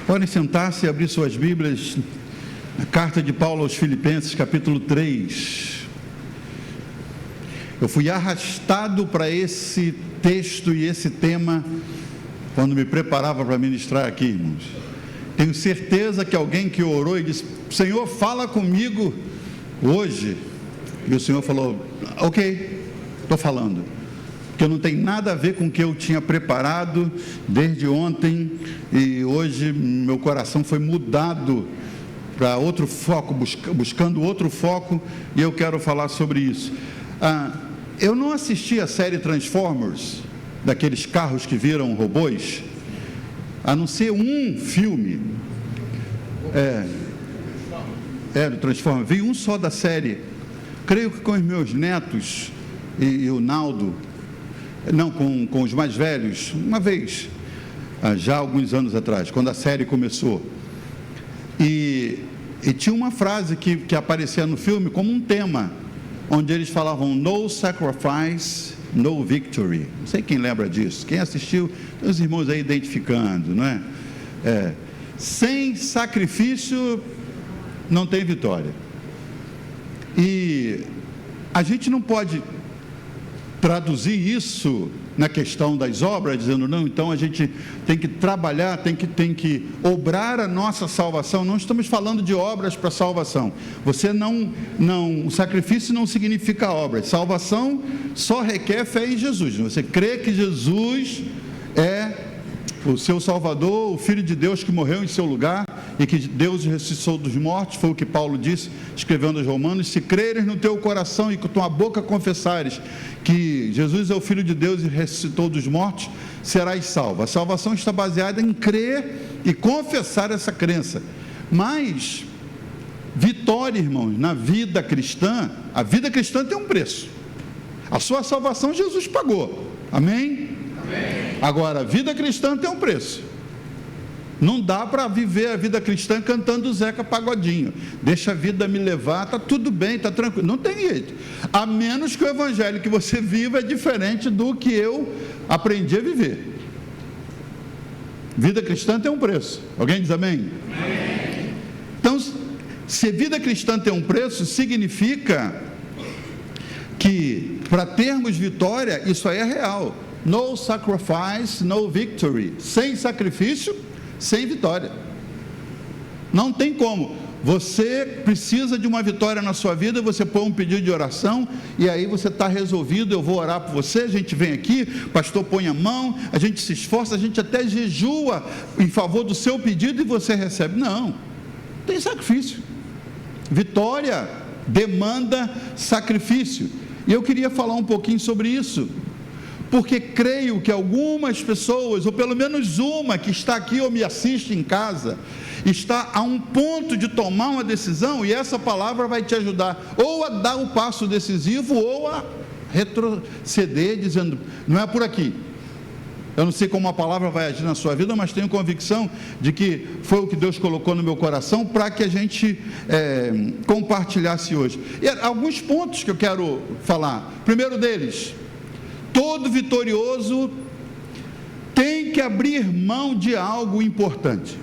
Podem sentar-se e abrir suas Bíblias na carta de Paulo aos Filipenses, capítulo 3. Eu fui arrastado para esse texto e esse tema quando me preparava para ministrar aqui, irmãos. Tenho certeza que alguém que orou e disse: Senhor, fala comigo hoje. E o Senhor falou: ok, estou falando. Porque não tem nada a ver com o que eu tinha preparado desde ontem, e hoje meu coração foi mudado para outro foco, buscando outro foco, e eu quero falar sobre isso. Eu não assisti a série Transformers, daqueles carros que viram robôs, a não ser um filme, do Transformers, vi um só da série, creio que com os meus netos e o Naldo, não, com os mais velhos, uma vez, já há alguns anos atrás, quando a série começou, e tinha uma frase que aparecia no filme como um tema, onde eles falavam: no sacrifice, no victory. Não sei quem lembra disso, quem assistiu, tem os irmãos aí identificando, não é? Sem sacrifício não tem vitória. E a gente não pode traduzir isso na questão das obras, dizendo: não, então a gente tem que trabalhar, tem que obrar a nossa salvação. Não estamos falando de obras para salvação. O sacrifício não significa obras. Salvação só requer fé em Jesus. Você crê que Jesus é o seu Salvador, o Filho de Deus que morreu em seu lugar e que Deus ressuscitou dos mortos, foi o que Paulo disse, escrevendo aos Romanos: se creres no teu coração e com tua boca confessares que Jesus é o Filho de Deus e ressuscitou dos mortos, serás salvo. A salvação está baseada em crer e confessar essa crença. Mas vitória, irmãos, na vida cristã, a vida cristã tem um preço. A sua salvação Jesus pagou. Amém? Agora, a vida cristã tem um preço. Não dá para viver a vida cristã cantando Zeca Pagodinho. Deixa a vida me levar, está tudo bem, está tranquilo. Não tem jeito. A menos que o evangelho que você viva é diferente do que eu aprendi a viver. Vida cristã tem um preço. Alguém diz amém? Amém. Então, se vida cristã tem um preço, significa que para termos vitória, isso aí é real. No sacrifice, no victory. Sem sacrifício, sem vitória. Não tem como. Você precisa de uma vitória na sua vida, você põe um pedido de oração, e aí você está resolvido: eu vou orar por você. A gente vem aqui, pastor põe a mão, a gente se esforça, a gente até jejua em favor do seu pedido, e você recebe. Não, tem sacrifício. Vitória demanda sacrifício. E eu queria falar um pouquinho sobre isso, porque creio que algumas pessoas, ou pelo menos uma que está aqui ou me assiste em casa, está a um ponto de tomar uma decisão, e essa palavra vai te ajudar ou a dar o passo decisivo ou a retroceder, dizendo: não é por aqui. Eu não sei como a palavra vai agir na sua vida, mas tenho convicção de que foi o que Deus colocou no meu coração para que a gente compartilhasse hoje. E alguns pontos que eu quero falar. Primeiro deles: todo vitorioso tem que abrir mão de algo importante.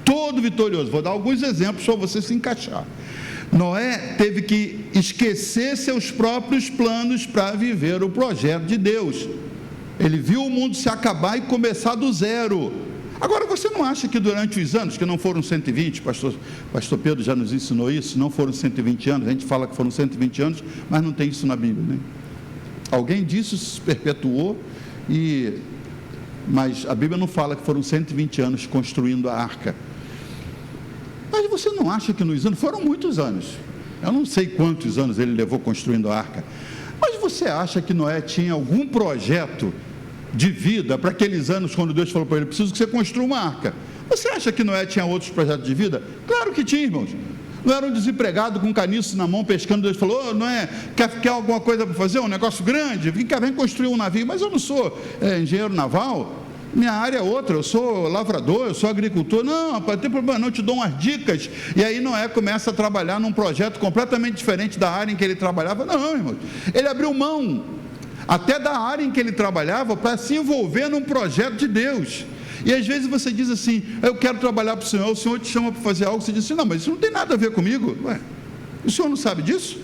Todo vitorioso. Vou dar alguns exemplos para você se encaixar. Noé teve que esquecer seus próprios planos para viver o projeto de Deus. Ele viu o mundo se acabar e começar do zero. Agora, você não acha que durante os anos, que não foram 120, pastor Pedro já nos ensinou isso, não foram 120 anos, a gente fala que foram 120 anos, mas não tem isso na Bíblia, né? Alguém disse, se perpetuou, mas a Bíblia não fala que foram 120 anos construindo a arca. Mas você não acha que nos anos, foram muitos anos, eu não sei quantos anos ele levou construindo a arca, mas você acha que Noé tinha algum projeto de vida para aqueles anos, quando Deus falou para ele: preciso que você construa uma arca? Você acha que Noé tinha outros projetos de vida? Claro que tinha, irmãos. Não era um desempregado com um caniço na mão pescando. Deus falou: Noé, quer alguma coisa para fazer? Um negócio grande? Vem construir um navio. Mas eu não sou engenheiro naval, minha área é outra, eu sou lavrador, eu sou agricultor. Não, rapaz, não tem problema não, eu te dou umas dicas. E aí Noé começa a trabalhar num projeto completamente diferente da área em que ele trabalhava. Não, irmão, ele abriu mão até da área em que ele trabalhava para se envolver num projeto de Deus. E às vezes você diz assim: eu quero trabalhar para o Senhor te chama para fazer algo, você diz assim: não, mas isso não tem nada a ver comigo. Ué, o Senhor não sabe disso?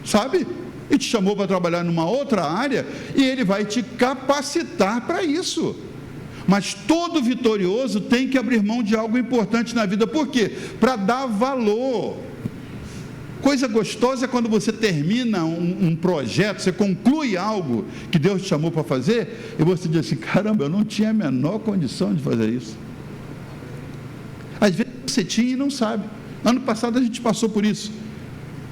Sabe? E te chamou para trabalhar numa outra área, e Ele vai te capacitar para isso. Mas todo vitorioso tem que abrir mão de algo importante na vida. Por quê? Para dar valor. Coisa gostosa é quando você termina um projeto, você conclui algo que Deus te chamou para fazer, e você diz assim: caramba, eu não tinha a menor condição de fazer isso. Às vezes você tinha e não sabe. Ano passado a gente passou por isso.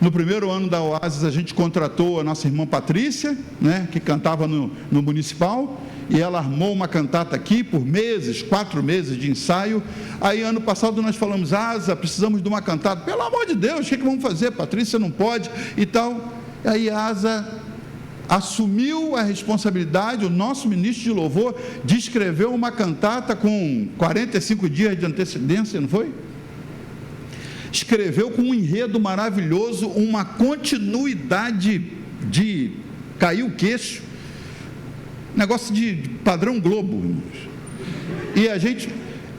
No primeiro ano da Oasis, a gente contratou a nossa irmã Patrícia, né, que cantava no municipal, e ela armou uma cantata aqui por meses, 4 meses de ensaio. Aí ano passado nós falamos: Asa, precisamos de uma cantata. Pelo amor de Deus, o que vamos fazer? Patrícia não pode e tal. Aí a Asa assumiu a responsabilidade, o nosso ministro de louvor, de escrever uma cantata com 45 dias de antecedência, não foi? Escreveu com um enredo maravilhoso, uma continuidade de cair o queixo, negócio de padrão Globo, irmãos. E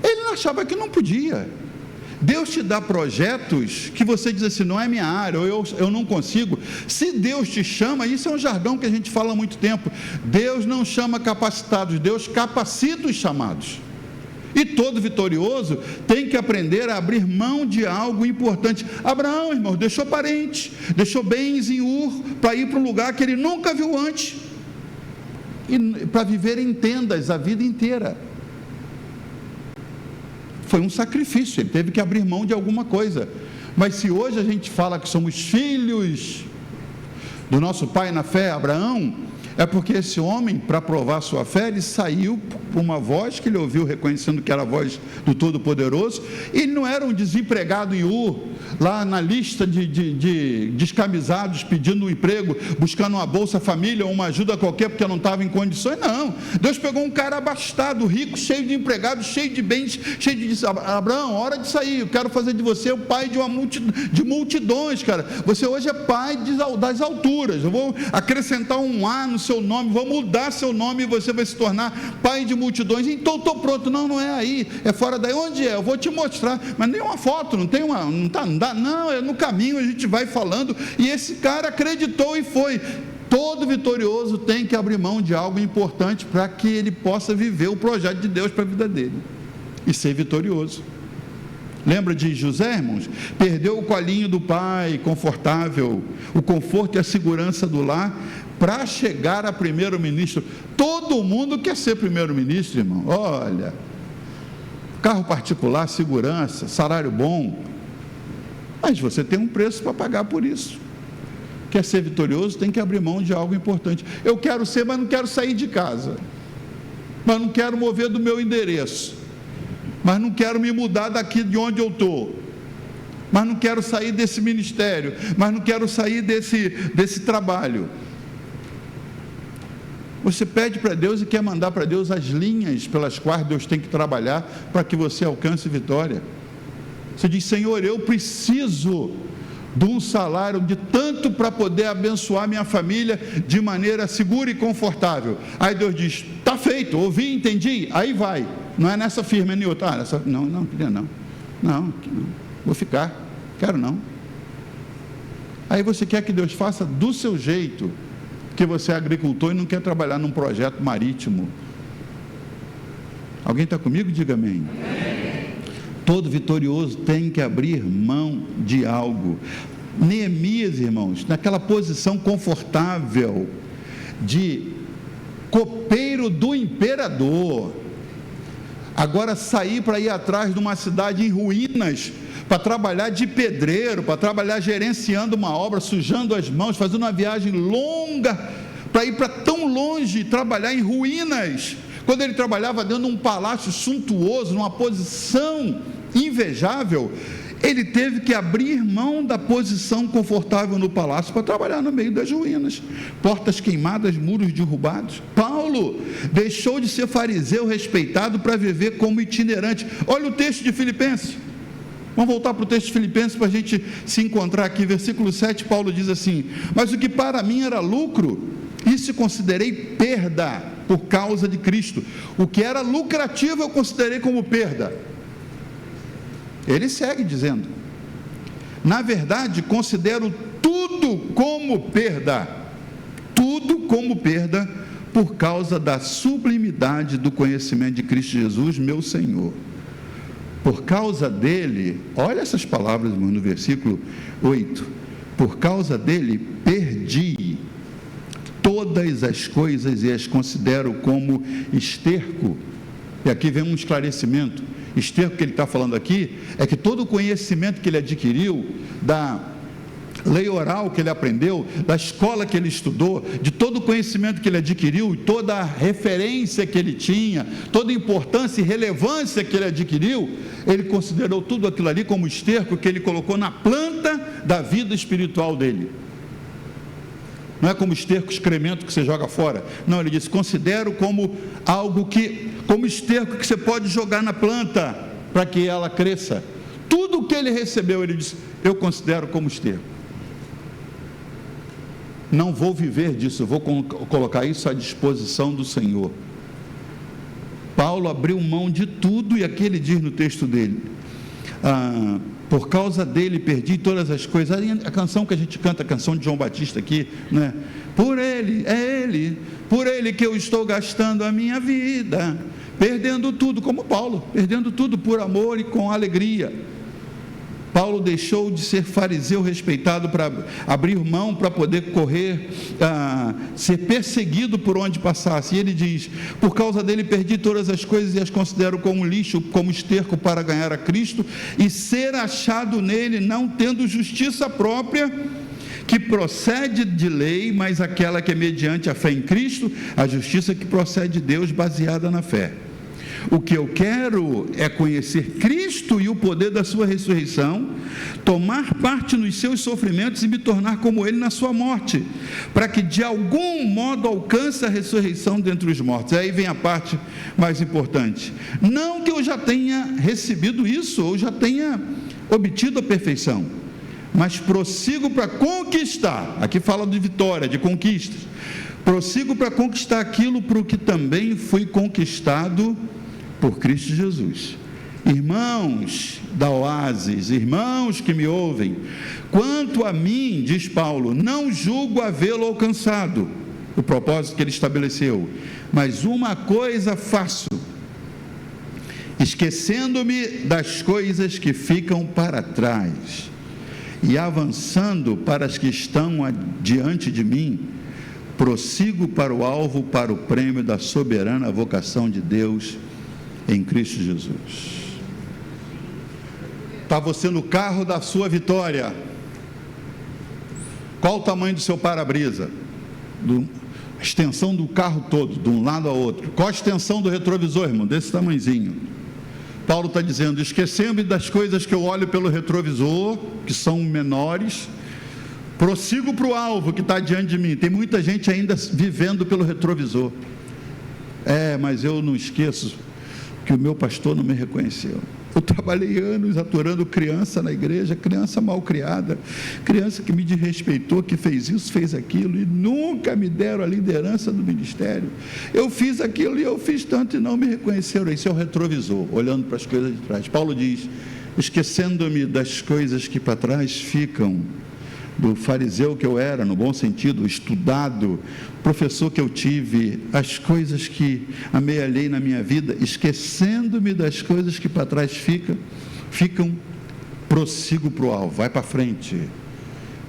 ele achava que não podia. Deus te dá projetos que você diz assim: não é minha área, ou eu não consigo. Se Deus te chama, isso é um jargão que a gente fala há muito tempo, Deus não chama capacitados, Deus capacita os chamados. E todo vitorioso tem que aprender a abrir mão de algo importante. Abraão, irmão, deixou parentes, deixou bens em Ur, para ir para um lugar que ele nunca viu antes, e para viver em tendas a vida inteira. Foi um sacrifício, ele teve que abrir mão de alguma coisa. Mas se hoje a gente fala que somos filhos do nosso pai na fé, Abraão, é porque esse homem, para provar sua fé, ele saiu por uma voz que ele ouviu, reconhecendo que era a voz do Todo-Poderoso. Ele não era um desempregado em Ur, lá na lista de descamisados, pedindo um emprego, buscando uma bolsa família, ou uma ajuda qualquer, porque não estava em condições. Não, Deus pegou um cara abastado, rico, cheio de empregados, cheio de bens, cheio de... Abraão, hora de sair, eu quero fazer de você o pai de multidões, cara. Você hoje é pai das alturas. Eu vou acrescentar um A no seu nome, vou mudar seu nome, e você vai se tornar pai de multidões. Então estou pronto. Não é aí, é fora daí. Onde é? Eu vou te mostrar. Mas nem uma foto, não dá, não, é no caminho, a gente vai falando. E esse cara acreditou e foi. Todo vitorioso tem que abrir mão de algo importante para que ele possa viver o projeto de Deus para a vida dele e ser vitorioso. Lembra de José, irmãos? Perdeu o colinho do pai, confortável, o conforto e a segurança do lar, para chegar a primeiro-ministro. Todo mundo quer ser primeiro-ministro, irmão. Olha, carro particular, segurança, salário bom, mas você tem um preço para pagar por isso. Quer ser vitorioso, tem que abrir mão de algo importante. Eu quero ser, mas não quero sair de casa, mas não quero mover do meu endereço, mas não quero me mudar daqui de onde eu estou, mas não quero sair desse ministério, mas não quero sair desse trabalho. Você pede para Deus e quer mandar para Deus as linhas pelas quais Deus tem que trabalhar para que você alcance vitória. Você diz: Senhor, eu preciso de um salário de tanto para poder abençoar minha família de maneira segura e confortável. Aí Deus diz: está feito, ouvi, entendi, aí vai. Não é nessa firma, é em outra. Não, queria não. Não, vou ficar, quero não. Aí você quer que Deus faça do seu jeito, porque você é agricultor e não quer trabalhar num projeto marítimo. Alguém está comigo? Diga amém. Todo vitorioso tem que abrir mão de algo. Neemias, irmãos, naquela posição confortável de copeiro do imperador, agora sair para ir atrás de uma cidade em ruínas, para trabalhar de pedreiro, para trabalhar gerenciando uma obra, sujando as mãos, fazendo uma viagem longa, para ir para tão longe, trabalhar em ruínas, quando ele trabalhava dentro de um palácio suntuoso, numa posição invejável, ele teve que abrir mão da posição confortável no palácio para trabalhar no meio das ruínas, portas queimadas, muros derrubados. Paulo deixou de ser fariseu respeitado para viver como itinerante. Olha o texto de Filipenses. Vamos voltar para o texto de Filipenses para a gente se encontrar aqui. Versículo 7, Paulo diz assim: mas o que para mim era lucro, isso considerei perda por causa de Cristo. O que era lucrativo eu considerei como perda. Ele segue dizendo: na verdade, considero tudo como perda, por causa da sublimidade do conhecimento de Cristo Jesus, meu Senhor. Por causa dele, olha essas palavras, irmão, no versículo 8: por causa dele perdi todas as coisas e as considero como esterco. E aqui vem um esclarecimento. Esterco que ele está falando aqui é que todo o conhecimento que ele adquiriu, da lei oral que ele aprendeu, da escola que ele estudou, de todo o conhecimento que ele adquiriu, toda a referência que ele tinha, toda a importância e relevância que ele adquiriu, ele considerou tudo aquilo ali como esterco que ele colocou na planta da vida espiritual dele. Não é como esterco, excremento que você joga fora. Não, ele disse: considero como algo como esterco que você pode jogar na planta para que ela cresça. Tudo o que ele recebeu, ele disse: eu considero como esterco. Não vou viver disso, eu vou colocar isso à disposição do Senhor. Paulo abriu mão de tudo, e aqui ele diz no texto dele: por causa dele perdi todas as coisas. A canção que a gente canta, a canção de João Batista aqui, né? Por ele, é ele, por ele que eu estou gastando a minha vida, perdendo tudo, como Paulo, perdendo tudo por amor e com alegria. Paulo deixou de ser fariseu respeitado para abrir mão, para poder correr, ser perseguido por onde passasse. E ele diz: por causa dele perdi todas as coisas e as considero como lixo, como esterco para ganhar a Cristo e ser achado nele, não tendo justiça própria que procede de lei, mas aquela que é mediante a fé em Cristo, a justiça que procede de Deus, baseada na fé. O que eu quero é conhecer Cristo e o poder da sua ressurreição, tomar parte nos seus sofrimentos e me tornar como ele na sua morte, para que de algum modo alcance a ressurreição dentre os mortos. Aí vem a parte mais importante: não que eu já tenha recebido isso, ou já tenha obtido a perfeição, mas prossigo para conquistar. Aqui fala de vitória, de conquistas. Prossigo para conquistar aquilo para o que também fui conquistado por Cristo Jesus. Irmãos da Oásis, irmãos que me ouvem, quanto a mim, diz Paulo, não julgo havê-lo alcançado, o propósito que ele estabeleceu, mas uma coisa faço, esquecendo-me das coisas que ficam para trás e avançando para as que estão diante de mim, prossigo para o alvo, para o prêmio da soberana vocação de Deus em Cristo Jesus. Está você no carro da sua vitória. Qual o tamanho do seu para-brisa? A extensão do carro todo, de um lado a outro. Qual a extensão do retrovisor, irmão? Desse tamanhozinho. Paulo está dizendo: esquecendo-me das coisas que eu olho pelo retrovisor, que são menores, prossigo para o alvo que está diante de mim. Tem muita gente ainda vivendo pelo retrovisor. Mas eu não esqueço que o meu pastor não me reconheceu. Eu trabalhei anos aturando criança na igreja, criança mal criada, criança que me desrespeitou, que fez isso, fez aquilo, e nunca me deram a liderança do ministério. Eu fiz aquilo e eu fiz tanto e não me reconheceram. Esse é o retrovisor, olhando para as coisas de trás. Paulo diz: esquecendo-me das coisas que para trás ficam, do fariseu que eu era, no bom sentido, estudado, professor que eu tive, as coisas que amealhei na minha vida, esquecendo-me das coisas que para trás ficam, prossigo para o alvo, vai para frente.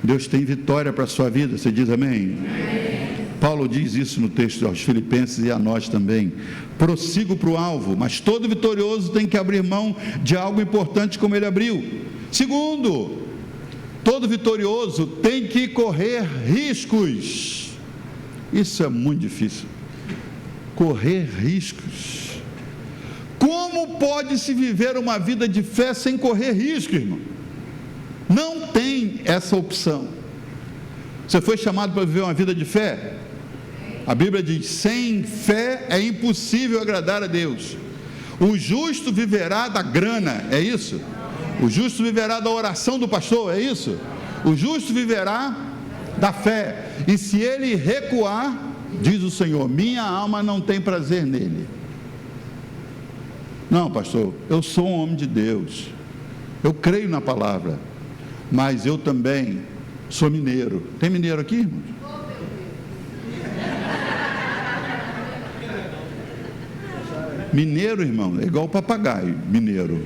Deus tem vitória para a sua vida, você diz amém? Amém. Paulo diz isso no texto aos Filipenses e a nós também: prossigo para o alvo, mas todo vitorioso tem que abrir mão de algo importante como ele abriu. Segundo, todo vitorioso tem que correr riscos. Isso é muito difícil. Correr riscos. Como pode-se viver uma vida de fé sem correr risco, irmão? Não tem essa opção. Você foi chamado para viver uma vida de fé? A Bíblia diz: sem fé é impossível agradar a Deus. O justo viverá da grana, é isso? O justo viverá da oração do pastor, é isso? O justo viverá da fé, e se ele recuar, diz o Senhor, minha alma não tem prazer nele. Não, pastor, eu sou um homem de Deus, eu creio na palavra, mas eu também sou mineiro. Tem mineiro aqui, irmãos? Mineiro, irmão, é igual papagaio, mineiro.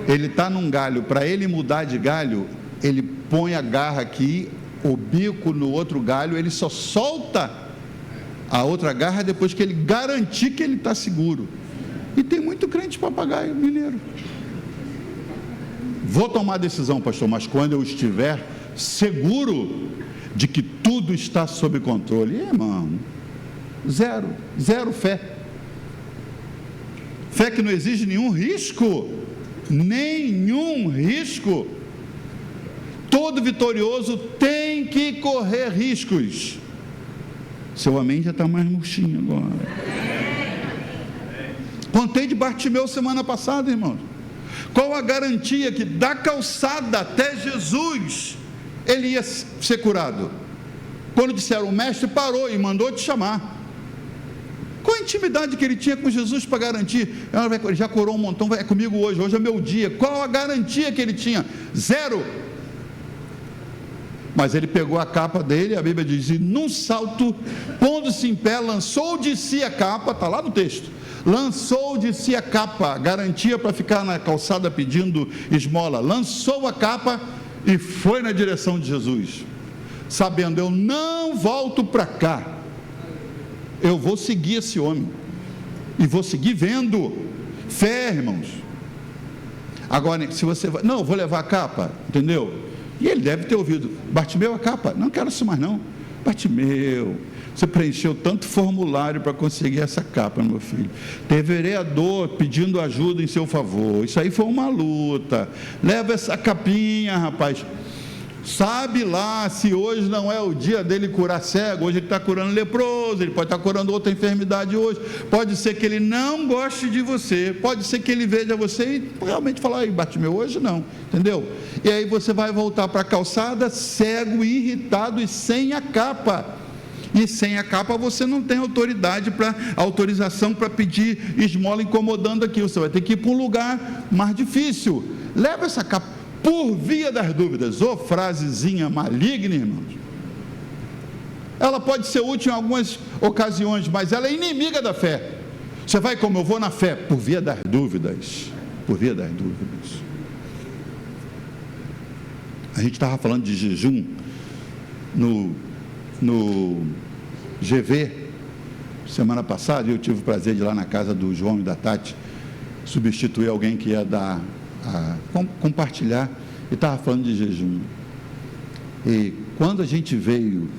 Ele está num galho, para ele mudar de galho, ele põe a garra aqui, o bico no outro galho, ele só solta a outra garra depois que ele garantir que ele está seguro. E tem muito crente papagaio mineiro. Vou tomar a decisão, pastor, mas quando eu estiver seguro de que tudo está sob controle, irmão, zero fé. Fé que não exige nenhum risco. Todo vitorioso tem que correr riscos. Seu amém já está mais murchinho agora. Contei de Bartimeu semana passada, irmãos. Qual a garantia que da calçada até Jesus ele ia ser curado? Quando disseram, o mestre parou e mandou te chamar. Qual a intimidade que ele tinha com Jesus para garantir? Ele já curou um montão, é comigo hoje é meu dia. Qual a garantia que ele tinha? Zero. Mas ele pegou a capa dele, a Bíblia diz, e num salto, pondo-se em pé, lançou de si a capa, está lá no texto, lançou de si a capa, garantia para ficar na calçada pedindo esmola, lançou a capa e foi na direção de Jesus, sabendo, eu não volto para cá, eu vou seguir esse homem, e vou seguir vendo. Fé, irmãos. Agora, se você vai, não, eu vou levar a capa, entendeu? E ele deve ter ouvido, Bartimeu, a capa, não quero isso mais não. Bartimeu, você preencheu tanto formulário para conseguir essa capa, meu filho, teve vereador pedindo ajuda em seu favor, isso aí foi uma luta, leva essa capinha, rapaz. Sabe lá se hoje não é o dia dele curar cego, hoje ele está curando leproso, ele pode estar curando outra enfermidade hoje, pode ser que ele não goste de você, pode ser que ele veja você e realmente falar, aí Bartimeu, hoje não, entendeu? E aí você vai voltar para a calçada cego, irritado e sem a capa, e sem a capa você não tem autorização para pedir esmola incomodando aqui, você vai ter que ir para um lugar mais difícil. Leva essa capa por via das dúvidas. Ô frasezinha maligna, irmãos, ela pode ser útil em algumas ocasiões, mas ela é inimiga da fé. Você vai como eu vou na fé, por via das dúvidas, por via das dúvidas. A gente estava falando de jejum no GV semana passada, eu tive o prazer de ir lá na casa do João e da Tati substituir alguém que ia dar compartilhar, e estava falando de jejum, e quando a gente veio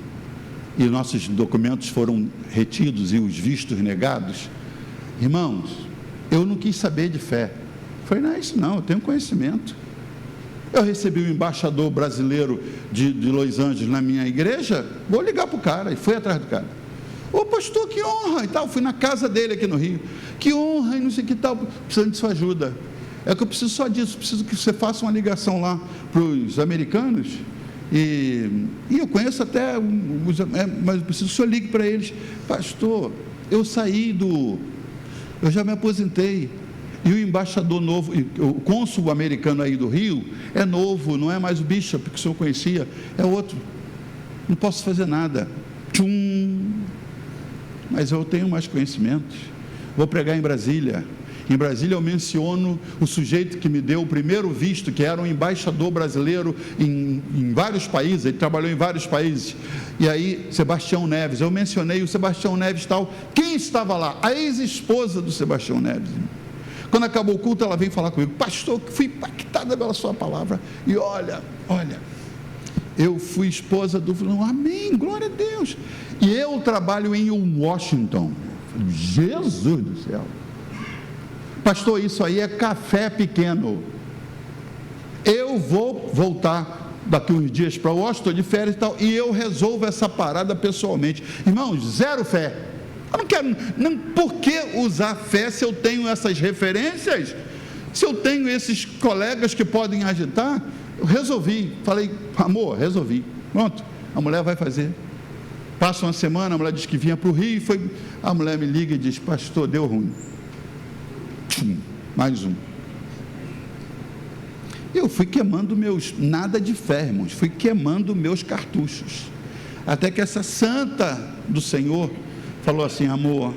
e nossos documentos foram retidos e os vistos negados, irmãos, eu não quis saber de fé. Falei, não é isso não, eu tenho conhecimento. Eu recebi um embaixador brasileiro de Los Angeles na minha igreja, vou ligar para o cara, e fui atrás do cara. Ô pastor, que honra e tal, fui na casa dele aqui no Rio, que honra e não sei o que tal, precisando de sua ajuda. É que eu preciso só disso, preciso que você faça uma ligação lá para os americanos, e eu conheço até, mas eu preciso que o senhor ligue para eles. Pastor, eu já me aposentei, e o embaixador novo, o cônsul americano aí do Rio, é novo, não é mais o Bishop que o senhor conhecia, é outro, não posso fazer nada. Mas eu tenho mais conhecimentos, vou pregar em Brasília. Em Brasília eu menciono o sujeito que me deu o primeiro visto, que era um embaixador brasileiro em vários países, ele trabalhou em vários países, e aí Sebastião Neves, eu mencionei o Sebastião Neves tal, quem estava lá? A ex-esposa do Sebastião Neves. Quando acabou o culto, ela veio falar comigo, pastor, fui impactada pela sua palavra, e olha, eu fui esposa do... Amém, glória a Deus, e eu trabalho em Washington. Jesus do céu, pastor, isso aí é café pequeno. Eu vou voltar daqui uns dias para Washington de férias e tal, e eu resolvo essa parada pessoalmente. Irmãos, zero fé. Eu não quero, por que usar fé se eu tenho essas referências? Se eu tenho esses colegas que podem agitar? Eu resolvi, falei, amor, resolvi, pronto, a mulher vai fazer. Passa uma semana, a mulher diz que vinha para o Rio, a mulher me liga e diz: pastor, deu ruim. Mais um. Eu fui queimando nada de fé, irmãos, fui queimando meus cartuchos, até que essa santa do Senhor falou assim: amor,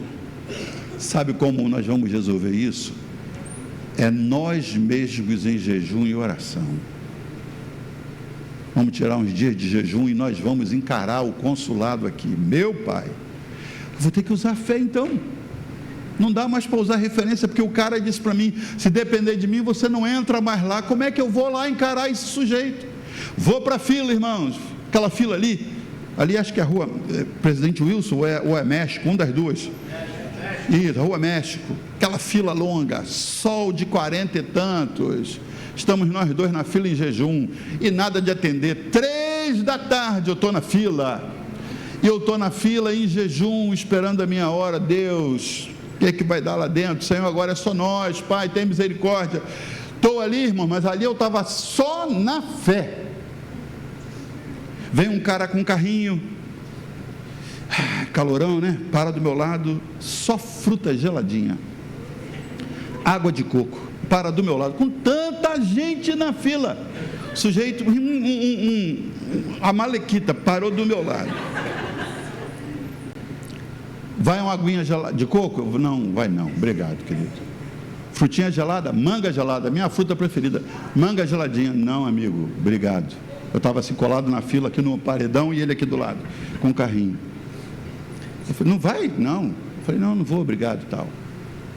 sabe como nós vamos resolver isso? É nós mesmos em jejum e oração. Vamos tirar uns dias de jejum e nós vamos encarar o consulado aqui. Meu pai, eu vou ter que usar fé então. Não dá mais para usar referência, porque o cara disse para mim: se depender de mim, você não entra mais lá. Como é que eu vou lá encarar esse sujeito? Vou para a fila, irmãos, aquela fila ali acho que é a rua Presidente Wilson ou é México, uma das duas. Isso, Rua México, aquela fila longa, sol de 40 e tantos, estamos nós dois na fila em jejum, e nada de atender. 3 da tarde eu estou na fila, e eu estou na fila em jejum, esperando a minha hora. Deus, o que é que vai dar lá dentro? Senhor, agora é só nós, Pai, tem misericórdia. Estou ali, irmão, mas ali eu estava só na fé. Vem um cara com um carrinho, calorão, né? Para do meu lado, só fruta geladinha, água de coco, para do meu lado, com tanta gente na fila. O sujeito, a malequita, parou do meu lado. Vai uma aguinha de coco? Não, vai não, obrigado, querido. Frutinha gelada? Manga gelada, minha fruta preferida. Manga geladinha? Não, amigo, obrigado. Eu estava assim colado na fila aqui no paredão e ele aqui do lado, com o carrinho. Eu falei: não vai? Não. Eu falei: não vou, obrigado, tal.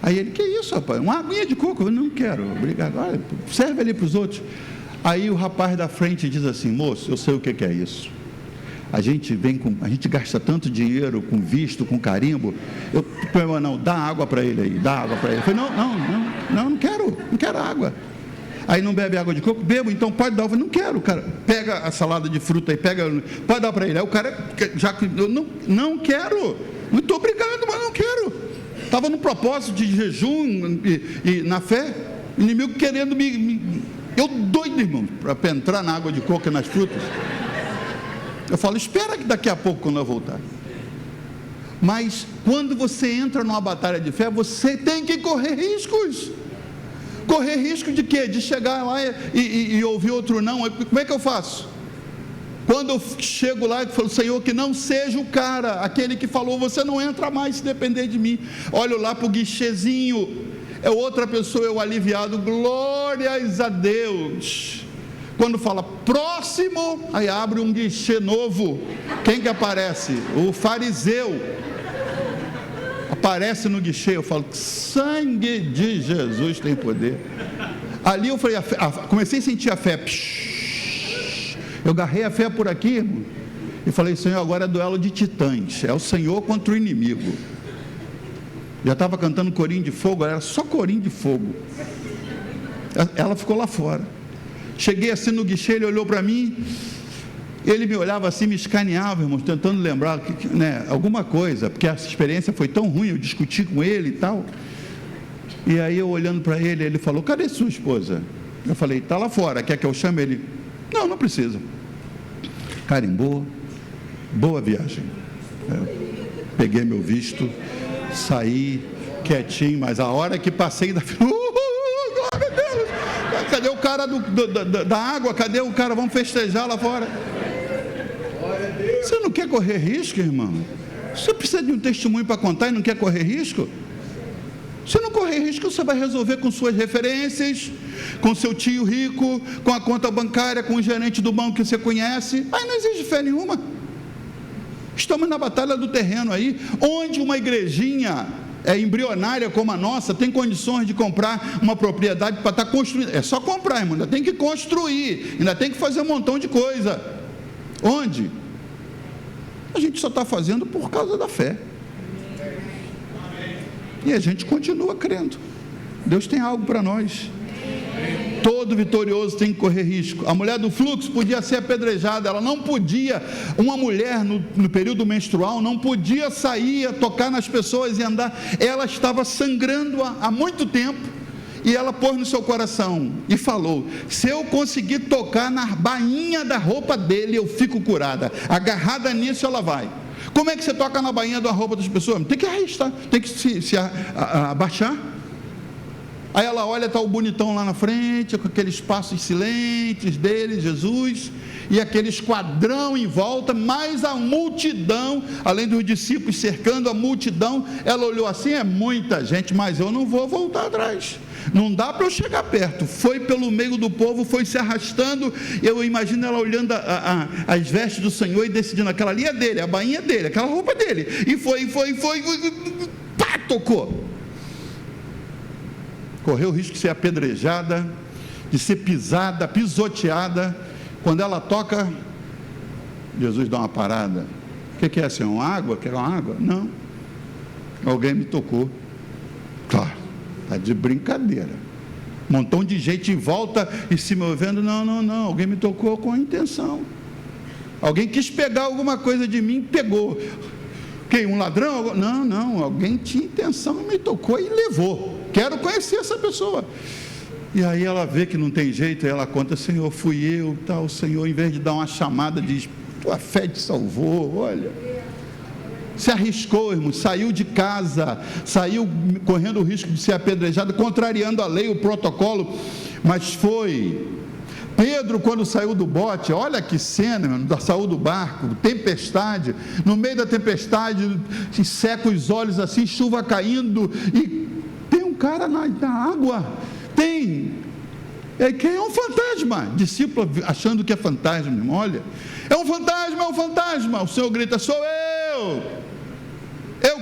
Aí ele: que isso, rapaz? Uma aguinha de coco? Eu: não quero, obrigado. Olha, serve ali para os outros. Aí o rapaz da frente diz assim: moço, eu sei o que é isso. A gente gasta tanto dinheiro com visto, com carimbo. Não, dá água para ele aí, dá água para ele. Eu falei: não quero água. Aí: não bebe água de coco? Bebo, então pode dar. Eu falei: não quero, cara. Pega a salada de fruta aí, pode dar para ele. Aí o cara, já que eu não quero, muito obrigado, mas não quero. Estava no propósito de jejum e na fé, o inimigo querendo eu doido, irmão, para entrar na água de coco e nas frutas. Eu falo: espera que daqui a pouco, quando eu voltar. Mas quando você entra numa batalha de fé, você tem que correr riscos. Correr risco de quê? De chegar lá e ouvir outro não. Como é que eu faço? Quando eu chego lá e falo: Senhor, que não seja o cara, aquele que falou, você não entra mais se depender de mim. Olho lá para o guichezinho, é outra pessoa, eu aliviado, glórias a Deus. Quando fala próximo, aí abre um guichê novo. Quem que aparece? O fariseu. Aparece no guichê. Eu falo: sangue de Jesus tem poder. Ali eu falei, comecei a sentir a fé. Eu agarrei a fé por aqui, irmão, e falei: Senhor, agora é duelo de titãs, é o Senhor contra o inimigo. Já estava cantando corinho de fogo, era só corinho de fogo. Ela ficou lá fora. Cheguei assim no guichê, ele olhou para mim, ele me olhava assim, me escaneava, irmãos, tentando lembrar alguma coisa, porque essa experiência foi tão ruim, eu discuti com ele e tal. E aí eu olhando para ele, ele falou: cadê sua esposa? Eu falei: está lá fora, quer que eu chame? Ele: não precisa. Carimbou, boa viagem. Peguei meu visto, saí quietinho, mas a hora que passei da fila, glória a Deus, cadê o cara da água? Cadê o cara? Vamos festejar lá fora. Você não quer correr risco, irmão? Você precisa de um testemunho para contar e não quer correr risco? Se não correr risco, você vai resolver com suas referências, com seu tio rico, com a conta bancária, com o gerente do banco que você conhece. Aí não exige fé nenhuma. Estamos na batalha do terreno aí, onde uma igrejinha embrionária como a nossa tem condições de comprar uma propriedade para estar construindo. É só comprar, irmão, ainda tem que construir, ainda tem que fazer um montão de coisa. Onde? A gente só está fazendo por causa da fé. E a gente continua crendo. Deus tem algo para nós. Todo vitorioso tem que correr risco. A mulher do fluxo podia ser apedrejada, ela não podia, uma mulher no período menstrual, não podia sair, tocar nas pessoas e andar. Ela estava sangrando há muito tempo, e ela pôs no seu coração e falou: se eu conseguir tocar na bainha da roupa dele, eu fico curada. Agarrada nisso ela vai. Como é que você toca na bainha da roupa das pessoas? Tem que arriscar, tem que se abaixar. Aí ela olha, está o bonitão lá na frente, com aqueles passos silentes dele, Jesus, e aquele esquadrão em volta, mais a multidão, além dos discípulos cercando a multidão. Ela olhou assim: é muita gente, mas eu não vou voltar atrás, não dá para eu chegar perto. Foi pelo meio do povo, foi se arrastando. Eu imagino ela olhando as vestes do Senhor e decidindo: aquela ali é dele, a bainha dele, aquela roupa dele, e foi, pá, tocou. Correu o risco de ser apedrejada, de ser pisada, pisoteada. Quando ela toca, Jesus dá uma parada. O que é, Senhor? Uma água? Quer uma água? Não. Alguém me tocou. Claro, está de brincadeira. Um montão de gente em volta e se movendo. Não. Alguém me tocou com a intenção. Alguém quis pegar alguma coisa de mim, pegou. Quem? Um ladrão? Não. Alguém tinha intenção e me tocou e levou. Quero conhecer essa pessoa. E aí ela vê que não tem jeito, aí ela conta: Senhor, fui eu, tal. O Senhor, em vez de dar uma chamada, diz: tua fé te salvou. Olha, se arriscou, irmão, saiu de casa, saiu correndo o risco de ser apedrejado, contrariando a lei, o protocolo, mas foi. Pedro, quando saiu do bote, olha que cena, irmão, saiu do barco, tempestade, no meio da tempestade, seca os olhos assim, chuva caindo, e tem um cara na água, quem é um fantasma, discípulo achando que é fantasma, irmão. Olha, é um fantasma, o Senhor grita: sou eu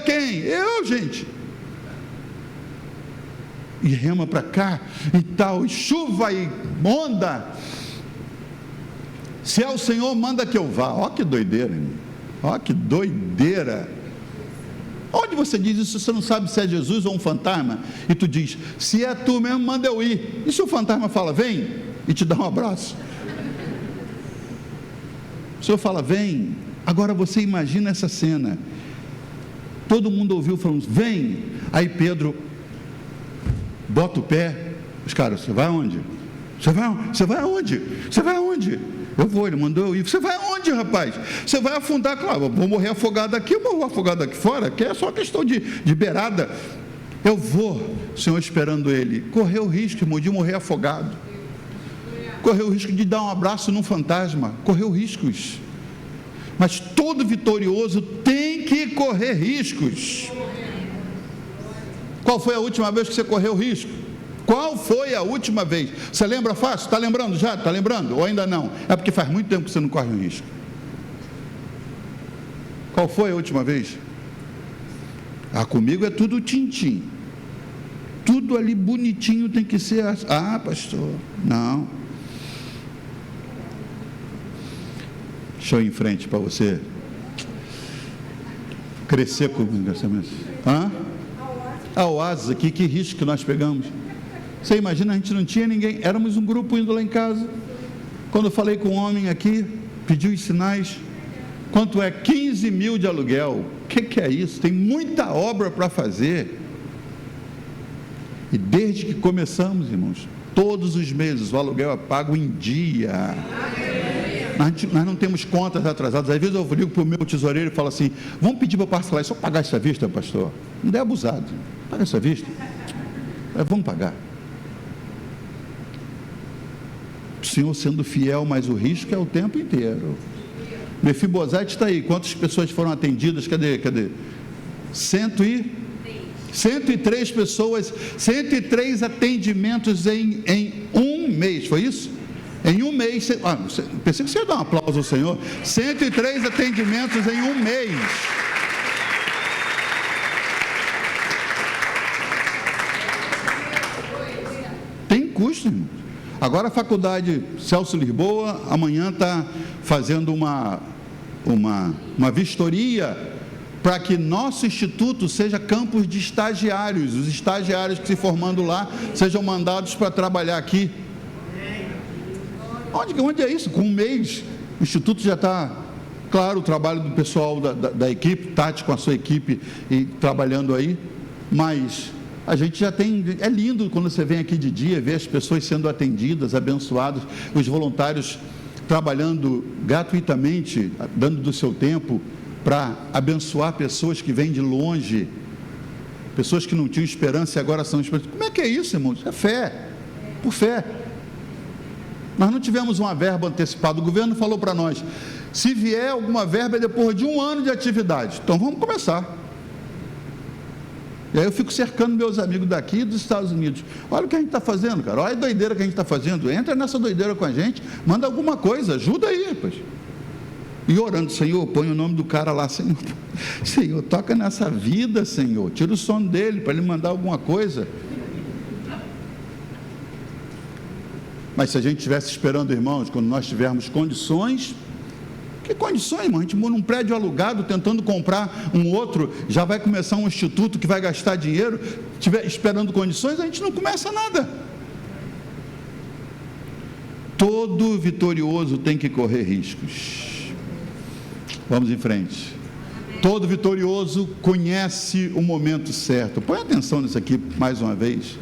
quem? Eu, gente, e rema para cá, e tal, e chuva e onda. Se é o Senhor, manda que eu vá. Ó que doideira, irmão. Ó que doideira. Onde você diz isso? Você não sabe se é Jesus ou um fantasma, e tu diz: se é tu mesmo, manda eu ir. E se o fantasma fala: vem, e te dá um abraço? O Senhor fala: vem. Agora você imagina essa cena, todo mundo ouviu falando: vem. Aí Pedro bota o pé. Os caras: você vai aonde? Você vai aonde? Você vai aonde? Eu vou, ele mandou eu ir. Você vai aonde, rapaz? Você vai afundar. Claro, eu vou morrer afogado aqui, eu morro afogado aqui fora, que é só questão de beirada. Eu vou. O Senhor esperando ele. Correu o risco, irmão, de morrer afogado. Correu o risco de dar um abraço num fantasma. Correu riscos. Mas todo vitorioso tem que correr riscos. Qual foi a última vez que você correu risco? Qual foi a última vez? Você lembra fácil? Está lembrando já? Está lembrando? Ou ainda não? É porque faz muito tempo que você não corre um risco. Qual foi a última vez? Comigo é tudo tintim. Tudo ali bonitinho tem que ser. Pastor, não. Deixa eu ir em frente para você crescer comigo. A Oásis aqui, que risco que nós pegamos. Você imagina, a gente não tinha ninguém, éramos um grupo indo lá em casa. Quando eu falei com um homem aqui, pediu os sinais. Quanto é? 15 mil de aluguel. O que é isso? Tem muita obra para fazer. E desde que começamos, irmãos, todos os meses o aluguel é pago em dia. Nós não temos contas atrasadas. Às vezes eu ligo para o meu tesoureiro e falo assim: vamos pedir para parcelar, é só pagar essa vista, pastor. Não é abusado, paga essa vista. Vamos pagar. O Senhor sendo fiel, mas o risco é o tempo inteiro. Mefibosete está aí. Quantas pessoas foram atendidas? Cadê? 103 pessoas, 103 atendimentos em um mês, foi isso? Em um mês, pensei que você ia dar um aplauso ao Senhor. 103 atendimentos em um mês. Tem custo, irmão. Agora a faculdade Celso Lisboa, amanhã está fazendo uma vistoria para que nosso instituto seja campus de estagiários. Os estagiários que se formando lá sejam mandados para trabalhar aqui. Onde é isso? Com um mês, o instituto já está, claro, o trabalho do pessoal da equipe, Tati com a sua equipe e trabalhando aí, mas a gente já tem, é lindo quando você vem aqui de dia, ver as pessoas sendo atendidas, abençoadas, os voluntários trabalhando gratuitamente, dando do seu tempo, para abençoar pessoas que vêm de longe, pessoas que não tinham esperança e agora são esperanças. Como é que é isso, irmãos? É fé, por fé. Nós não tivemos uma verba antecipada, o governo falou para nós, se vier alguma verba é depois de 1 ano de atividade, então vamos começar. E aí eu fico cercando meus amigos daqui e dos Estados Unidos, olha o que a gente está fazendo, cara, olha a doideira que a gente está fazendo, entra nessa doideira com a gente, manda alguma coisa, ajuda aí, rapaz. E orando, Senhor, põe o nome do cara lá, Senhor, Senhor, toca nessa vida, Senhor, tira o sono dele, para ele mandar alguma coisa. Mas se a gente estivesse esperando, irmãos, quando nós tivermos condições, que condições, irmão? A gente mora num prédio alugado, tentando comprar um outro, já vai começar um instituto que vai gastar dinheiro, tiver esperando condições, a gente não começa nada. Todo vitorioso tem que correr riscos. Vamos em frente. Todo vitorioso conhece o momento certo. Põe atenção nisso aqui mais uma vez.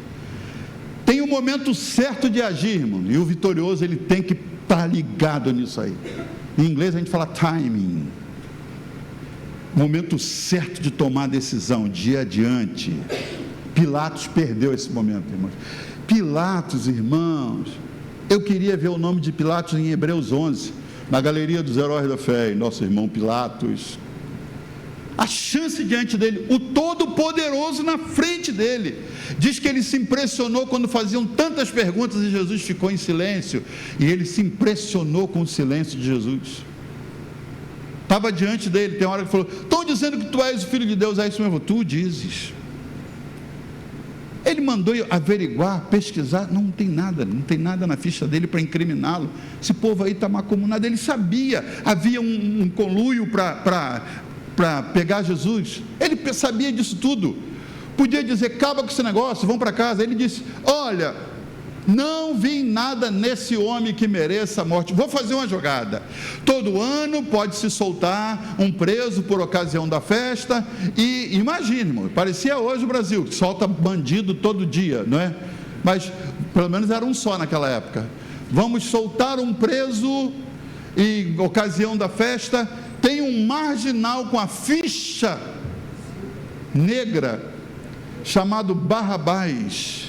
Tem o momento certo de agir, irmão, e o vitorioso ele tem que estar ligado nisso aí. Em inglês a gente fala timing. Momento certo de tomar a decisão, de ir adiante. Pilatos perdeu esse momento, irmãos. Pilatos, irmãos, eu queria ver o nome de Pilatos em Hebreus 11, na galeria dos heróis da fé, nosso irmão Pilatos. A chance diante dele, o Todo-Poderoso na frente dele. Diz que ele se impressionou quando faziam tantas perguntas e Jesus ficou em silêncio. E ele se impressionou com o silêncio de Jesus. Estava diante dele, tem uma hora que falou: estão dizendo que tu és o Filho de Deus, é isso mesmo? Tu dizes. Ele mandou averiguar, pesquisar, não tem nada na ficha dele para incriminá-lo. Esse povo aí está mancomunado. Ele sabia, havia um conluio para pegar Jesus. Ele sabia disso tudo. Podia dizer: acaba com esse negócio, vão para casa. Ele disse: olha, não vi nada nesse homem que mereça a morte. Vou fazer uma jogada. Todo ano pode se soltar um preso por ocasião da festa. E imagine, irmão, parecia hoje o Brasil, que solta bandido todo dia, não é? Mas pelo menos era um só naquela época. Vamos soltar um preso em ocasião da festa. Tem um marginal com a ficha negra chamado Barrabás,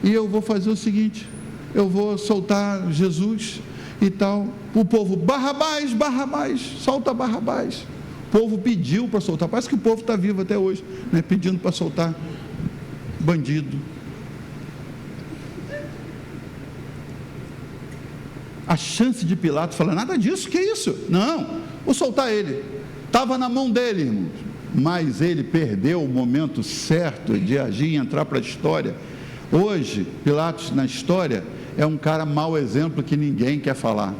e eu vou fazer o seguinte: eu vou soltar Jesus e tal. O povo: Barrabás, Barrabás, solta Barrabás. O povo pediu para soltar. Parece que o povo está vivo até hoje, né? Pedindo para soltar bandido. A chance de Pilatos falar: nada disso, que isso? Não, vou soltar ele. Estava na mão dele, irmãos, mas ele perdeu o momento certo de agir e entrar para a história. Hoje, Pilatos na história é um cara mau exemplo que ninguém quer falar.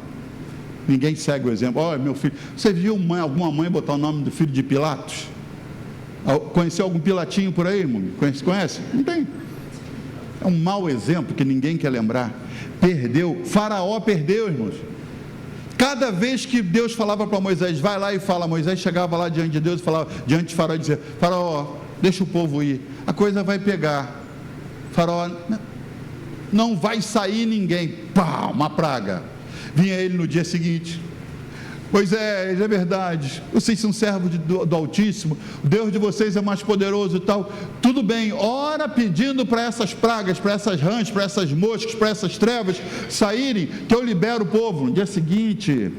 Ninguém segue o exemplo. Olha, meu filho, você viu alguma mãe botar o nome do filho de Pilatos? Conheceu algum Pilatinho por aí, irmão? Conhece? Não tem. É um mau exemplo que ninguém quer lembrar. Perdeu, Faraó perdeu, irmãos. Cada vez que Deus falava para Moisés: vai lá e fala, Moisés chegava lá diante de Deus e falava diante de Faraó e dizia: Faraó, deixa o povo ir, a coisa vai pegar. Faraó: não vai sair ninguém. Pá, uma praga. Vinha ele no dia seguinte: Moisés, é verdade, vocês são servos do Altíssimo, o Deus de vocês é mais poderoso e tal. Tudo bem, ora pedindo para essas pragas, para essas rãs, para essas moscas, para essas trevas saírem, que eu libero o povo. No dia seguinte,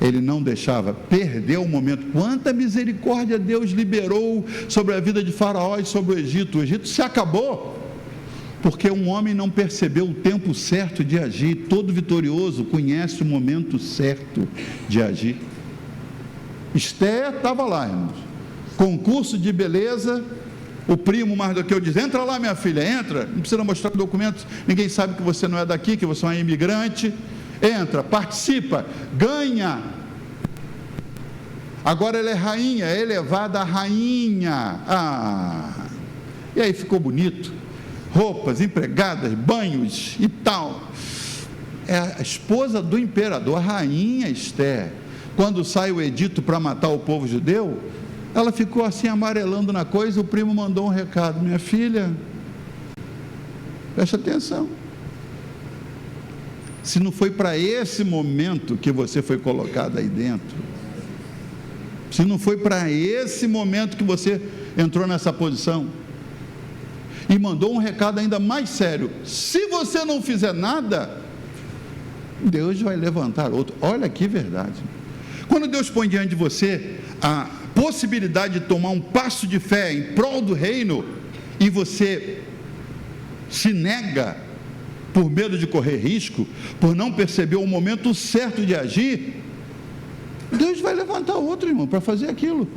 ele não deixava, perdeu o momento. Quanta misericórdia Deus liberou sobre a vida de Faraó e sobre o Egito. O Egito se acabou, porque um homem não percebeu o tempo certo de agir. Todo vitorioso conhece o momento certo de agir. Esther estava lá, irmãos, concurso de beleza. O primo Mardoqueu diz: entra lá, minha filha, entra, não precisa mostrar documentos, ninguém sabe que você não é daqui, que você é uma imigrante. Entra, participa, ganha. Agora ela é rainha, é elevada a rainha. E aí ficou bonito, roupas, empregadas, banhos e tal. É a esposa do imperador, a rainha Esther. Quando sai o edito para matar o povo judeu, ela ficou assim amarelando na coisa. O primo mandou um recado: minha filha, preste atenção, se não foi para esse momento que você foi colocada aí dentro, Se não foi para esse momento que você entrou nessa posição. E mandou um recado ainda mais sério: se você não fizer nada, Deus vai levantar outro. Olha que verdade. Quando Deus põe diante de você a possibilidade de tomar um passo de fé em prol do reino, e você se nega por medo de correr risco, por não perceber o momento certo de agir, Deus vai levantar outro, irmão, para fazer aquilo.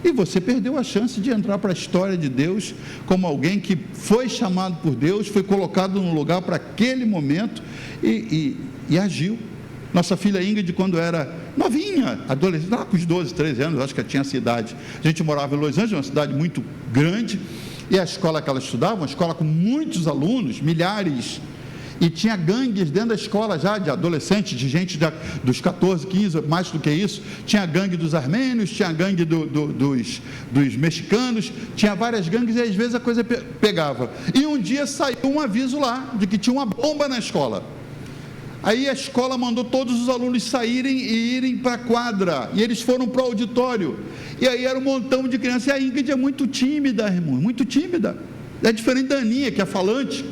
E você perdeu a chance de entrar para a história de Deus como alguém que foi chamado por Deus, foi colocado num lugar para aquele momento e agiu. Nossa filha Ingrid, quando era novinha, adolescente, estava com os 12, 13 anos, acho que tinha essa idade. A gente morava em Los Angeles, uma cidade muito grande, e a escola que ela estudava, uma escola com muitos alunos, milhares, e tinha gangues dentro da escola já, de adolescentes, de gente dos 14, 15, mais do que isso. Tinha gangue dos armênios, tinha gangue dos mexicanos, tinha várias gangues, e às vezes a coisa pegava. E um dia saiu um aviso lá, de que tinha uma bomba na escola. Aí a escola mandou todos os alunos saírem e irem para a quadra, e eles foram para o auditório, e aí era um montão de crianças, e a Ingrid é muito tímida, irmão, muito tímida, é diferente da Aninha, que é falante.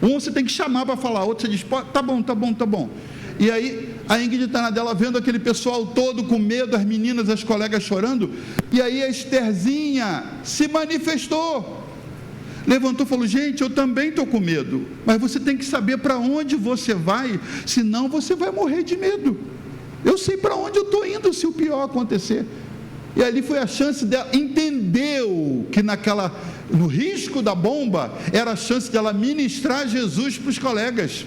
Um você tem que chamar para falar, outro você diz, tá bom, tá bom, tá bom. E aí a Ingrid está na dela, vendo aquele pessoal todo com medo, as meninas, as colegas chorando, e aí a Estherzinha se manifestou, levantou e falou: gente, eu também estou com medo, mas você tem que saber para onde você vai, senão você vai morrer de medo. Eu sei para onde eu estou indo se o pior acontecer. E ali foi a chance dela, entendeu que no risco da bomba, era a chance de ela ministrar Jesus para os colegas.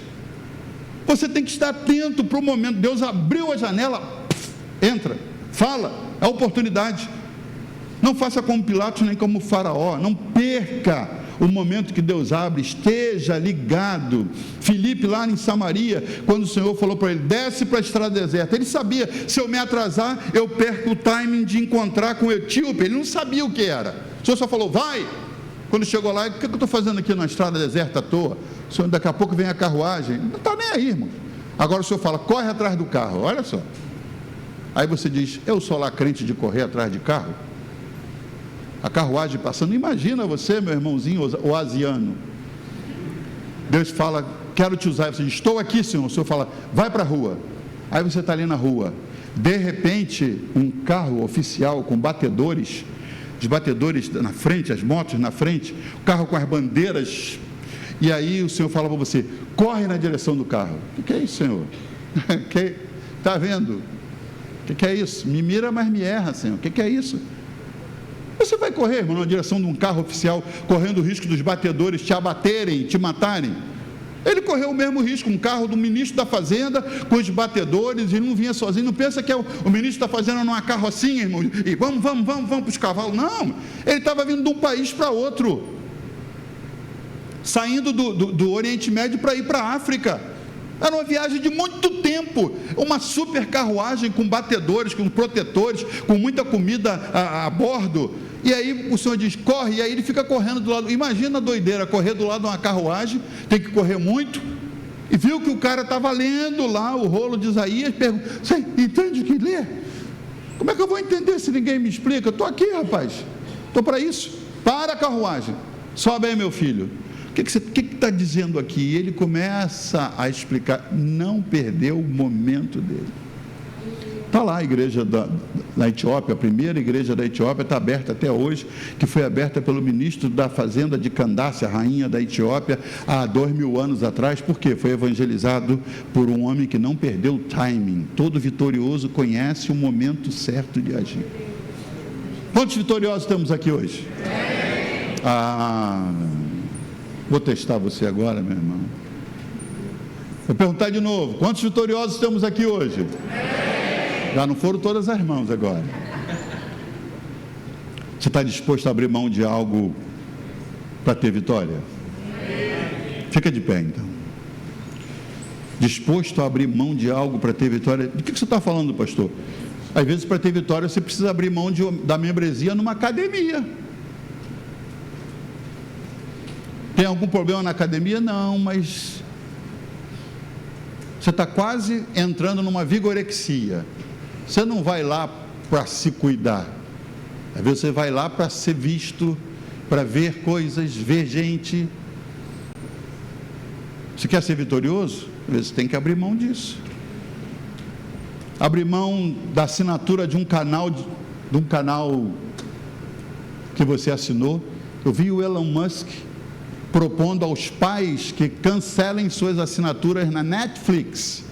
Você tem que estar atento para o momento. Deus abriu a janela, entra, fala, é a oportunidade. Não faça como Pilatos, nem como Faraó, não perca o momento que Deus abre, esteja ligado. Filipe lá em Samaria, quando o Senhor falou para ele: desce para a estrada deserta, ele sabia, se eu me atrasar, eu perco o timing de encontrar com o etíope. Ele não sabia o que era. O Senhor só falou: vai. Quando chegou lá, o que eu estou fazendo aqui na estrada deserta à toa? O Senhor, daqui a pouco vem a carruagem. Não está nem aí, irmão. Agora o Senhor fala: corre atrás do carro. Olha só. Aí você diz: eu sou lá crente de correr atrás de carro? A carruagem passando, imagina você, meu irmãozinho oasiano. Deus fala: quero te usar. Você diz: estou aqui, Senhor. O Senhor fala: vai para a rua. Aí você está ali na rua, de repente um carro oficial com batedores, os batedores na frente, as motos na frente, o carro com as bandeiras, e aí o Senhor fala para você: corre na direção do carro. O que é isso, Senhor? Está vendo? O que é isso? Me mira, mas me erra, Senhor. O que é isso? Você vai correr, irmão, na direção de um carro oficial, correndo o risco dos batedores te abaterem, te matarem? Ele correu o mesmo risco, um carro do ministro da Fazenda, com os batedores, ele não vinha sozinho. Não pensa que é o ministro da Fazenda numa carrocinha, irmão, e vamos para os cavalos. Não, ele estava vindo de um país para outro, saindo do Oriente Médio para ir para a África. Era uma viagem de muito tempo, uma super carruagem com batedores, com protetores, com muita comida a bordo. E aí o Senhor diz: corre, e aí ele fica correndo do lado. Imagina a doideira, correr do lado de uma carruagem, tem que correr muito, e viu que o cara estava lendo lá o rolo de Isaías, pergunta: você entende o que lê? Como é que eu vou entender se ninguém me explica? Eu estou aqui, rapaz, estou para isso. Para a carruagem, sobe aí, meu filho. O que está dizendo aqui? E ele começa a explicar, não perdeu o momento dele. Está lá a igreja da Etiópia, a primeira igreja da Etiópia, está aberta até hoje, que foi aberta pelo ministro da Fazenda de Candace, a rainha da Etiópia, há 2000 anos atrás. Por quê? Foi evangelizado por um homem que não perdeu o timing. Todo vitorioso conhece o momento certo de agir. Quantos vitoriosos temos aqui hoje? Vou testar você agora, meu irmão. Vou perguntar de novo: quantos vitoriosos estamos aqui hoje? Já não foram todas as mãos agora. Você está disposto a abrir mão de algo para ter vitória? Fica de pé, então. Disposto a abrir mão de algo para ter vitória? De que você está falando, pastor? Às vezes, para ter vitória, você precisa abrir mão da membresia numa academia. Tem algum problema na academia? Não, mas você está quase entrando numa vigorexia. Você não vai lá para se cuidar. Às vezes você vai lá para ser visto, para ver coisas, ver gente. Você quer ser vitorioso? Às vezes você tem que abrir mão disso. Abrir mão da assinatura de um canal que você assinou. Eu vi o Elon Musk propondo aos pais que cancelem suas assinaturas na Netflix,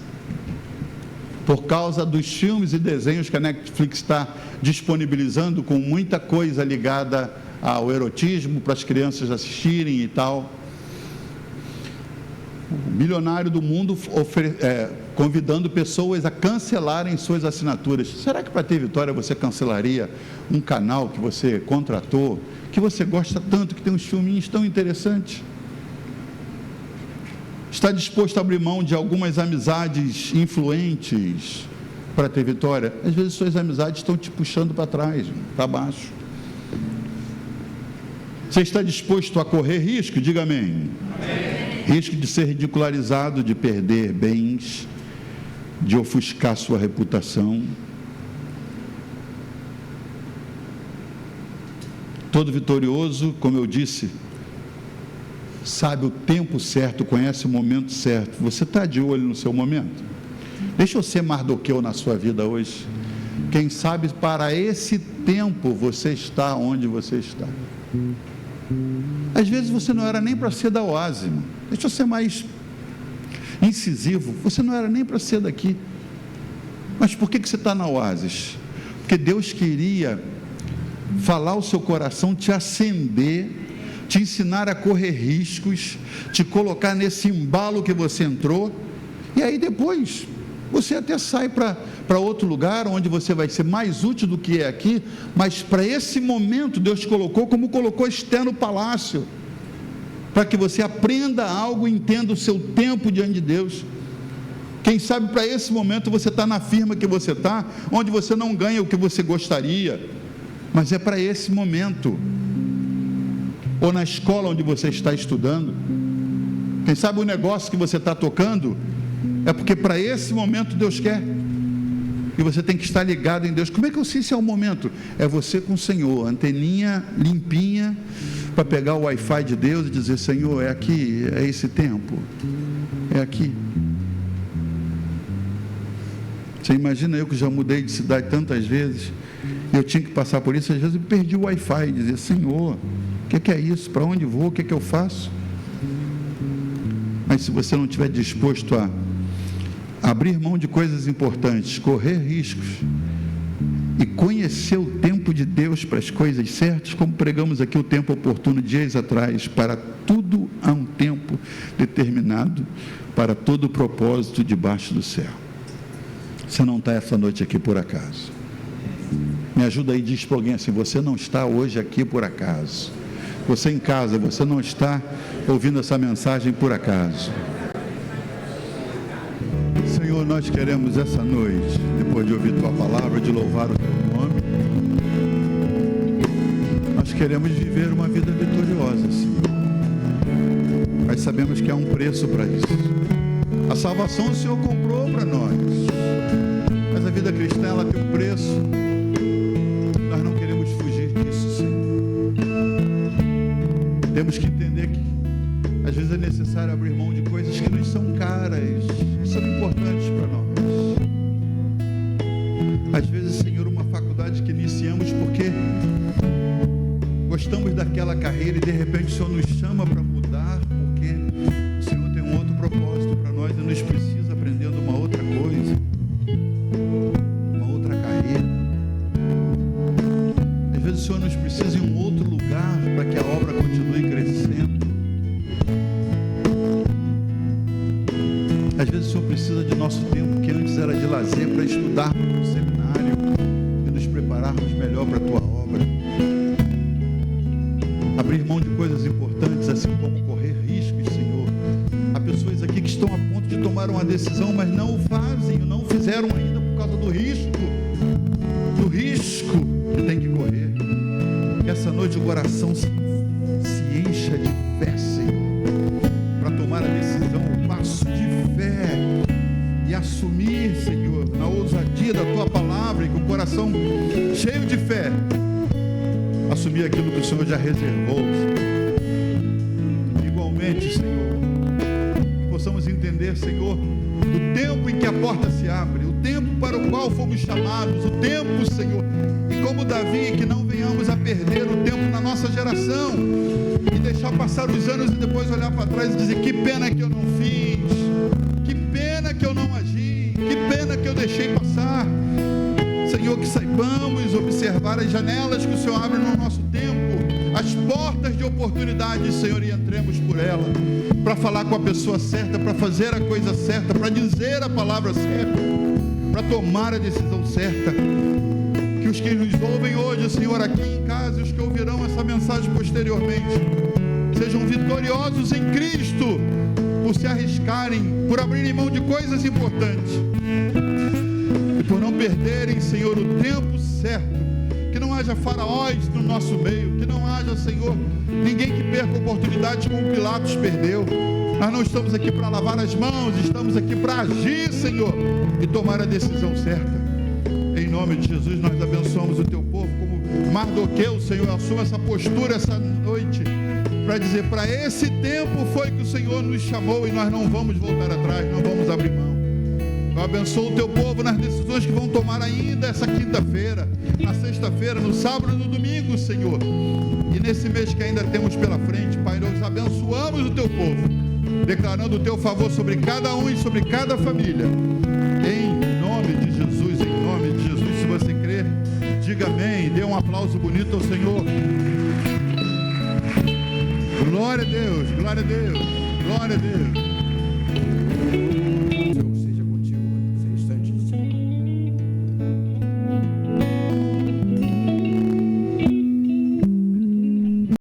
por causa dos filmes e desenhos que a Netflix está disponibilizando, com muita coisa ligada ao erotismo, para as crianças assistirem e tal. O milionário do mundo convidando pessoas a cancelarem suas assinaturas. Será que para ter vitória você cancelaria um canal que você contratou, que você gosta tanto, que tem uns filminhos tão interessantes? Está disposto a abrir mão de algumas amizades influentes para ter vitória? Às vezes suas amizades estão te puxando para trás, para baixo. Você está disposto a correr risco? Diga amém. Risco de ser ridicularizado, de perder bens, de ofuscar sua reputação. Todo vitorioso, como eu disse, sabe o tempo certo, conhece o momento certo. Você está de olho no seu momento? Deixa eu ser Mardoqueu na sua vida hoje. Quem sabe para esse tempo você está onde você está. Às vezes você não era nem para ser da Oase, irmão. Deixa eu ser mais incisivo. Você não era nem para ser daqui. Mas por que você está na Oasis? Porque Deus queria falar o seu coração, te acender, te ensinar a correr riscos, te colocar nesse embalo que você entrou, e aí depois você até sai para outro lugar, onde você vai ser mais útil do que é aqui, mas para esse momento Deus te colocou, como colocou Esther no palácio, para que você aprenda algo e entenda o seu tempo diante de Deus. Quem sabe para esse momento você está na firma que você está, onde você não ganha o que você gostaria, mas é para esse momento, ou na escola onde você está estudando. Quem sabe o negócio que você está tocando, é porque para esse momento Deus quer, e você tem que estar ligado em Deus. Como é que eu sei se é o momento? É você com o Senhor, anteninha limpinha, para pegar o Wi-Fi de Deus e dizer: Senhor, é aqui, é esse tempo, é aqui. Você imagina, eu que já mudei de cidade tantas vezes, eu tinha que passar por isso, às vezes eu perdi o Wi-Fi, e dizia: Senhor, o que é isso? Para onde vou? O que eu faço? Mas se você não estiver disposto a abrir mão de coisas importantes, correr riscos e conhecer o tempo de Deus para as coisas certas, como pregamos aqui o tempo oportuno dias atrás, para tudo há um tempo determinado, para todo o propósito debaixo do céu. Você não está essa noite aqui por acaso. Me ajuda aí, diz para alguém assim: você não está hoje aqui por acaso. Você em casa, você não está ouvindo essa mensagem por acaso. Senhor, nós queremos essa noite, depois de ouvir Tua palavra, de louvar o Teu nome, nós queremos viver uma vida vitoriosa, Senhor. Mas sabemos que há um preço para isso. A salvação o Senhor comprou para nós, mas a vida cristã, ela tem um preço. Nós não queremos fugir disso, Senhor. Temos que entender que às vezes é necessário abrir mão de coisas que nos são caras, que são importantes para nós. Às vezes, Senhor, uma faculdade que iniciamos porque gostamos daquela carreira e de repente o Senhor nos chama para mudar, porque o Senhor tem um outro propósito para nós e nos precisa aprendendo uma outra coisa, uma outra carreira. Às vezes o Senhor nos precisa em um outro lugar para que a obra continue crescendo. Às vezes o Senhor precisa de nosso tempo, que antes era de lazer, para estudarmos no seminário e nos prepararmos melhor para a Tua obra. Abrir mão de coisas importantes, assim como correr riscos, Senhor. Há pessoas aqui que estão a ponto de tomar uma decisão, mas não o fazem, não fizeram ainda por causa do risco que tem que correr. Que essa noite o coração se encha de fé, Senhor, para tomar a decisão, o passo de fé, e e assumir, Senhor, na ousadia da Tua palavra e com o coração cheio de fé, assumir aquilo que o Senhor já reservou, Senhor. Igualmente, Senhor, que possamos entender, Senhor, o tempo em que a porta se abre, o tempo para o qual fomos chamados, o tempo, Senhor, e como Davi, que não venhamos a perder o tempo na nossa geração e deixar passar os anos e depois olhar para trás e dizer: que pena que eu não fiz, que pena que eu não agi, que pena que eu deixei passar. Senhor, que saibamos observar as janelas que o Senhor abre no nosso tempo, as portas de oportunidade, Senhor, e entremos por ela, para falar com a pessoa certa, para fazer a coisa certa, para dizer a palavra certa, para tomar a decisão certa. Que os que nos ouvem hoje, Senhor, aqui em casa, e os que ouvirão essa mensagem posteriormente, sejam vitoriosos em Cristo, por se arriscarem, por abrirem mão de coisas importantes, e por não perderem, Senhor, o tempo certo. Que não haja faraós no nosso meio, que não haja, Senhor, ninguém que perca oportunidades como Pilatos perdeu. Nós não estamos aqui para lavar as mãos, estamos aqui para agir, Senhor, e tomar a decisão certa. Em nome de Jesus, nós abençoamos o Teu povo, como Mardoqueu, Senhor, assuma essa postura essa noite, para dizer: para esse tempo foi que o Senhor nos chamou, e nós não vamos voltar atrás, não vamos abrir mão. Eu abençoo o Teu povo nas decisões que vão tomar ainda essa quinta-feira, na sexta-feira, no sábado e no domingo, Senhor. E nesse mês que ainda temos pela frente, Pai, nós abençoamos o Teu povo, declarando o Teu favor sobre cada um e sobre cada família. Em nome de Jesus, em nome de Jesus. Se você crer, diga amém. Dê um aplauso bonito ao Senhor. Glória a Deus, glória a Deus, glória a Deus.